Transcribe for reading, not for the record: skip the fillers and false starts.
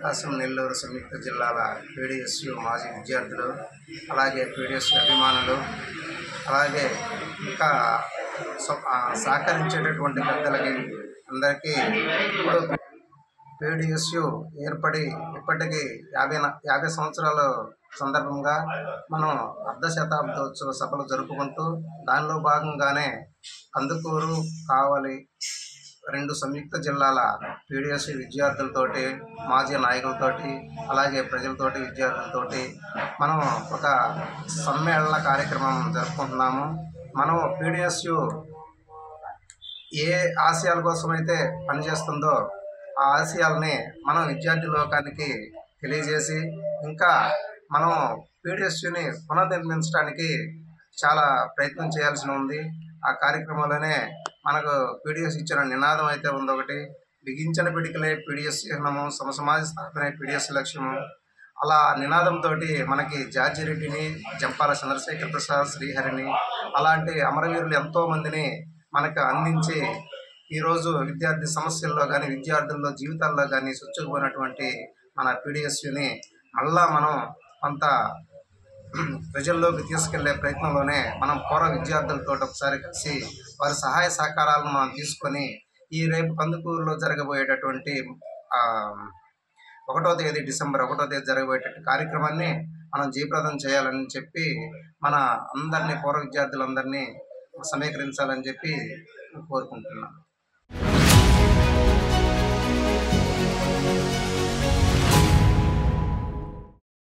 ప్రకాశం నెల్లూరు సంయుక్త జిల్లాల పీడిఎస్యు మాజీ విద్యార్థులు, అలాగే పీడిఎస్యు అభిమానులు, అలాగే ఇంకా సహకరించేటటువంటి పెద్దలకి అందరికీ ఇప్పుడు పీడిఎస్యు ఏర్పడి ఇప్పటికీ 50 సంవత్సరాల సందర్భంగా మనం అర్ధ శతాబ్దోత్సవ సభలు జరుపుకుంటూ దానిలో భాగంగానే కందుకూరు, కావలి 2 సంయుక్త జిల్లాల పీడిఎస్యు విద్యార్థులతోటి, మాజీ నాయకులతోటి, అలాగే ప్రజలతోటి, విద్యార్థులతోటి మనం ఒక సమ్మేళన కార్యక్రమం జరుపుకుంటున్నాము. మనం పీడిఎస్యు ఏ ఆశయాల కోసమైతే పనిచేస్తుందో ఆ ఆశయాల్ని మనం విద్యార్థి లోకానికి తెలియజేసి ఇంకా మనం పీడిఎస్యుని పునర్నిర్మించడానికి చాలా ప్రయత్నం చేయాల్సి ఉంది. ఆ కార్యక్రమంలోనే మనకు పీడిఎస్ ఇచ్చిన నినాదం అయితే ఉంది, ఒకటి బిగించిన పిడికలే పీడిఎస్ చిహ్నము, సమసమాజ స్థాపనే పీడిఎస్ లక్ష్యము. అలా నినాదంతో మనకి జార్జి రెడ్డిని, జంపాల చంద్రశేఖర ప్రసాద్, శ్రీహరిని అలాంటి అమరవీరులు ఎంతోమందిని మనకు అందించి ఈరోజు విద్యార్థి సమస్యల్లో కానీ, విద్యార్థుల్లో జీవితాల్లో కానీ చొచ్చుకుపోయినటువంటి మన పీడిఎస్యుని మళ్ళా మనం కొంత ప్రజల్లోకి తీసుకెళ్లే ప్రయత్నంలోనే మనం పూర్వ విద్యార్థులతో ఒకసారి కలిసి వారి సహాయ సహకారాలను మనం తీసుకొని ఈ రేపు కందుకూరులో జరగబోయేటటువంటి 1వ తేదీ డిసెంబర్ 1వ తేదీ జరగబోయేటటువంటి కార్యక్రమాన్ని మనం జయప్రదం చేయాలని చెప్పి మన అందరినీ పూర్వ విద్యార్థులందరినీ సమీకరించాలని చెప్పి కోరుకుంటున్నాను.